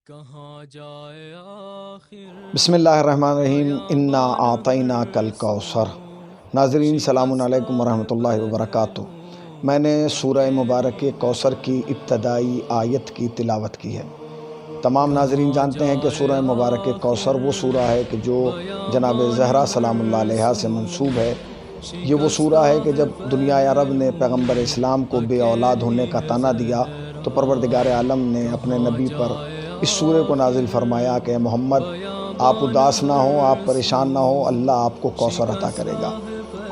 کہاں جائے آخر بسم اللہ الرحمن الرحیم انا اعطیناک الکوثر۔ ناظرین سلام علیکم ورحمۃ اللہ وبرکاتہ۔ میں نے سورہ مبارک کوثر کی ابتدائی آیت کی تلاوت کی ہے۔ تمام ناظرین جانتے ہیں کہ سورہ مبارک کوثر وہ سورہ ہے کہ جو جناب زہرا سلام اللہ علیہا سے منسوب ہے۔ یہ وہ سورہ ہے کہ جب دنیا عرب نے پیغمبر اسلام کو بے اولاد ہونے کا طعنہ دیا تو پروردگار عالم نے اپنے نبی پر اس سورہ کو نازل فرمایا کہ محمد آپ اداس نہ ہوں، آپ پریشان نہ ہوں، اللہ آپ کو کوثر عطا کرے گا۔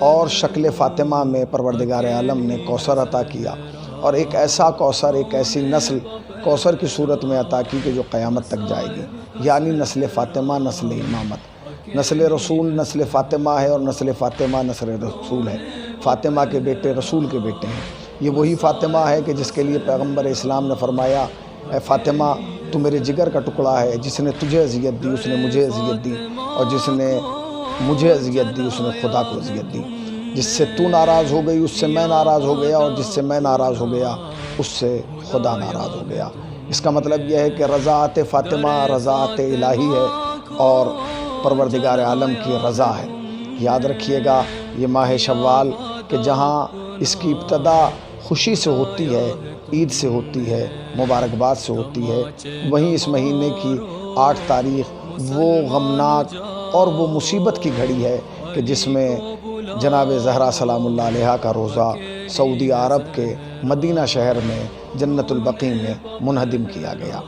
اور شکل فاطمہ میں پروردگار عالم نے کوثر عطا کیا، اور ایک ایسا کوثر، ایک ایسی نسل کوثر کی صورت میں عطا کی کہ جو قیامت تک جائے گی، یعنی نسل فاطمہ، نسل امامت۔ نسل رسول نسل فاطمہ ہے، اور نسل فاطمہ نسل رسول ہے۔ فاطمہ کے بیٹے رسول کے بیٹے ہیں۔ یہ وہی فاطمہ ہے کہ جس کے لیے پیغمبر اسلام نے فرمایا اے فاطمہ تو میرے جگر کا ٹکڑا ہے، جس نے تجھے اذیت دی اس نے مجھے اذیت دی، اور جس نے مجھے اذیت دی اس نے خدا کو اذیت دی۔ جس سے تو ناراض ہو گئی اس سے میں ناراض ہو گیا، اور جس سے میں ناراض ہو گیا اس سے خدا ناراض ہو گیا۔ اس کا مطلب یہ ہے کہ رضاعت فاطمہ رضاعت الہی ہے، اور پروردگار عالم کی رضا ہے۔ یاد رکھیے گا یہ ماہ شوال کہ جہاں اس کی ابتدا خوشی سے ہوتی ہے، عید سے ہوتی ہے، مبارکباد سے ہوتی ہے، وہیں اس مہینے کی 8 تاریخ وہ غمناک اور وہ مصیبت کی گھڑی ہے کہ جس میں جناب زہرا سلام اللہ علیہا کا روزہ سعودی عرب کے مدینہ شہر میں جنت البقیع میں منہدم کیا گیا۔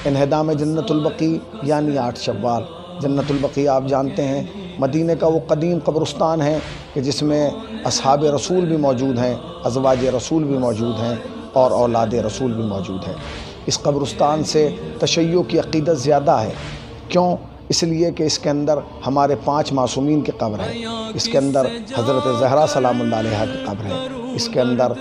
انہدام جنت البقیع یعنی 8 شوال۔ جنت البقیع آپ جانتے ہیں مدینہ کا وہ قدیم قبرستان ہے کہ جس میں اصحاب رسول بھی موجود ہیں، ازواج رسول بھی موجود ہیں، اور اولاد رسول بھی موجود ہے۔ اس قبرستان سے تشیع کی عقیدت زیادہ ہے۔ کیوں؟ اس لیے کہ اس کے اندر ہمارے 5 معصومین کی قبر ہے۔ اس کے اندر حضرت زہرا سلام اللہ علیہا کی قبر ہے، اس کے اندر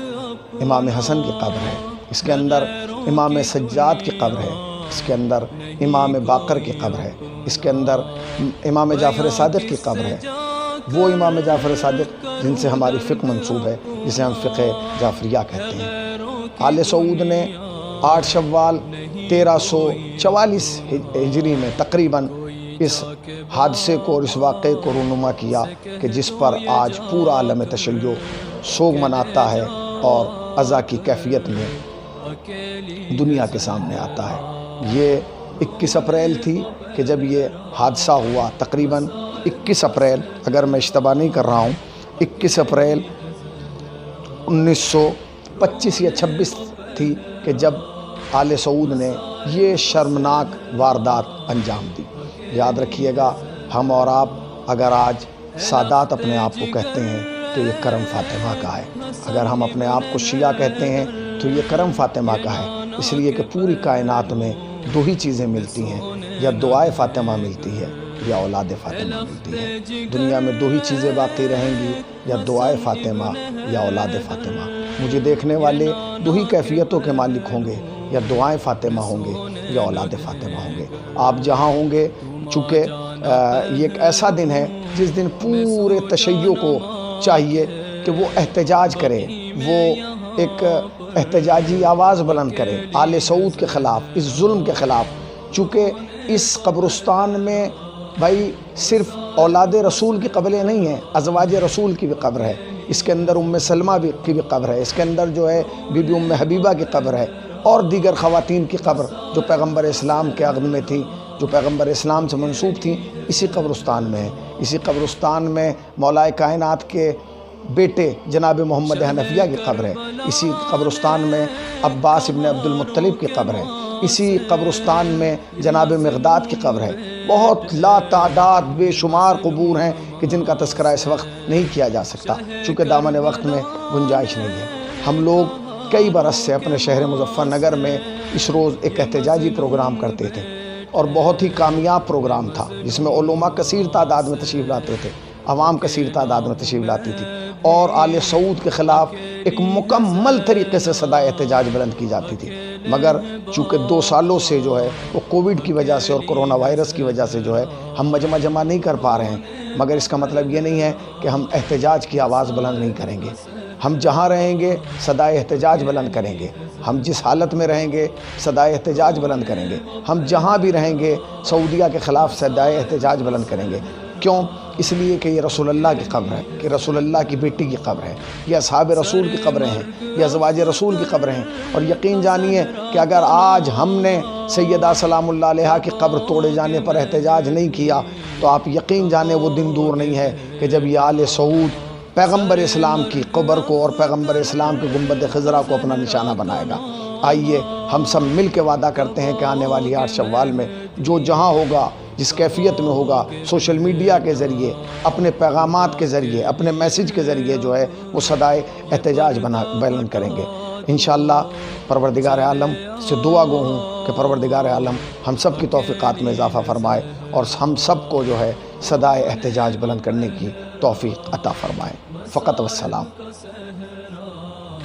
امام حسن کی قبر ہے، اس کے اندر امام سجاد کی قبر ہے، اس کے اندر امام باقر کی قبر ہے، اس کے اندر امام جعفر صادق کی قبر ہے۔ وہ امام جعفر صادق جن سے ہماری فقہ منسوب ہے، جسے ہم فقہ جعفریہ کہتے ہیں۔ آل سعود نے 8 شوال 1344 ہجری میں تقریباً اس حادثے کو اور اس واقعے کو رونما کیا کہ جس پر آج پورا عالم تشیع سوگ مناتا ہے اور عزا کی کیفیت میں دنیا کے سامنے آتا ہے۔ یہ 21 اپریل تھی کہ جب یہ حادثہ ہوا، تقریباً 21 اپریل، اگر میں اشتباہ نہیں کر رہا ہوں، 21 اپریل 1925 یا 26 تھی کہ جب آل سعود نے یہ شرمناک واردات انجام دی۔ یاد رکھیے گا ہم اور آپ اگر آج سادات اپنے آپ کو کہتے ہیں تو یہ کرم فاطمہ کا ہے، اگر ہم اپنے آپ کو شیعہ کہتے ہیں تو یہ کرم فاطمہ کا ہے، اس لیے کہ پوری کائنات میں 2 ہی چیزیں ملتی ہیں، یا دعائے فاطمہ ملتی ہے یا اولاد فاطمہ ملتی ہے۔ دنیا میں 2 ہی چیزیں باقی رہیں گی، یا دعائے فاطمہ یا اولاد فاطمہ۔ مجھے دیکھنے والے 2 ہی کیفیتوں کے مالک ہوں گے، یا دعائیں فاطمہ ہوں گے یا اولاد فاطمہ ہوں گے۔ آپ جہاں ہوں گے، چونکہ یہ ایک ایسا دن ہے جس دن پورے تشیع کو چاہیے کہ وہ احتجاج کرے، وہ ایک احتجاجی آواز بلند کرے آل سعود کے خلاف، اس ظلم کے خلاف۔ چونکہ اس قبرستان میں بھائی صرف اولاد رسول کی قبریں نہیں ہیں، ازواج رسول کی بھی قبر ہے، اس کے اندر ام سلمہ کی بھی قبر ہے، اس کے اندر جو ہے بی بی ام حبیبہ کی قبر ہے، اور دیگر خواتین کی قبر جو پیغمبر اسلام کے عقد میں تھی، جو پیغمبر اسلام سے منسوب تھیں، اسی قبرستان میں ہے۔ اسی قبرستان میں مولا کائنات کے بیٹے جناب محمد حنفیہ کی قبر ہے، اسی قبرستان میں عباس ابن عبد المطلب کی قبر ہے، اسی قبرستان میں جناب مقداد کی قبر ہے۔ بہت لا تعداد بے شمار قبور ہیں کہ جن کا تذکرہ اس وقت نہیں کیا جا سکتا، چونکہ دامن وقت میں گنجائش نہیں ہے۔ ہم لوگ کئی برس سے اپنے شہر مظفر نگر میں اس روز ایک احتجاجی پروگرام کرتے تھے، اور بہت ہی کامیاب پروگرام تھا، جس میں علماء کثیر تعداد میں تشریف لاتے تھے، عوام کثیر تعداد میں تشریف لاتی تھی، اور آل سعود کے خلاف ایک مکمل طریقے سے صدائے احتجاج بلند کی جاتی تھی۔ مگر چونکہ 2 سالوں سے جو ہے وہ کووڈ کی وجہ سے اور کرونا وائرس کی وجہ سے جو ہے ہم مجمع جمع نہیں کر پا رہے ہیں، مگر اس کا مطلب یہ نہیں ہے کہ ہم احتجاج کی آواز بلند نہیں کریں گے۔ ہم جہاں رہیں گے صدائے احتجاج بلند کریں گے، ہم جس حالت میں رہیں گے صدائے احتجاج بلند کریں گے، ہم جہاں بھی رہیں گے سعودیہ کے خلاف صدائے احتجاج بلند کریں گے۔ کیوں؟ اس لیے کہ یہ رسول اللہ کی قبر ہے، کہ رسول اللہ کی بیٹی کی قبر ہے، یہ اصحاب رسول کی قبریں ہیں، یہ ازواج رسول کی قبریں ہیں۔ اور یقین جانیے کہ اگر آج ہم نے سیدہ سلام اللہ علیہا کی قبر توڑے جانے پر احتجاج نہیں کیا تو آپ یقین جانیں وہ دن دور نہیں ہے کہ جب یہ آل سعود پیغمبر اسلام کی قبر کو اور پیغمبر اسلام کی گنبد خضرا کو اپنا نشانہ بنائے گا۔ آئیے ہم سب مل کے وعدہ کرتے ہیں کہ آنے والی 8 شوال میں جو جہاں ہوگا، جس کیفیت میں ہوگا، سوشل میڈیا کے ذریعے، اپنے پیغامات کے ذریعے، اپنے میسیج کے ذریعے جو ہے وہ صدائے احتجاج بلند کریں گے انشاءاللہ۔ پروردگار عالم سے دعا گو ہوں کہ پروردگار عالم ہم سب کی توفیقات میں اضافہ فرمائے اور ہم سب کو جو ہے صدائے احتجاج بلند کرنے کی توفیق عطا فرمائے۔ فقط والسلام۔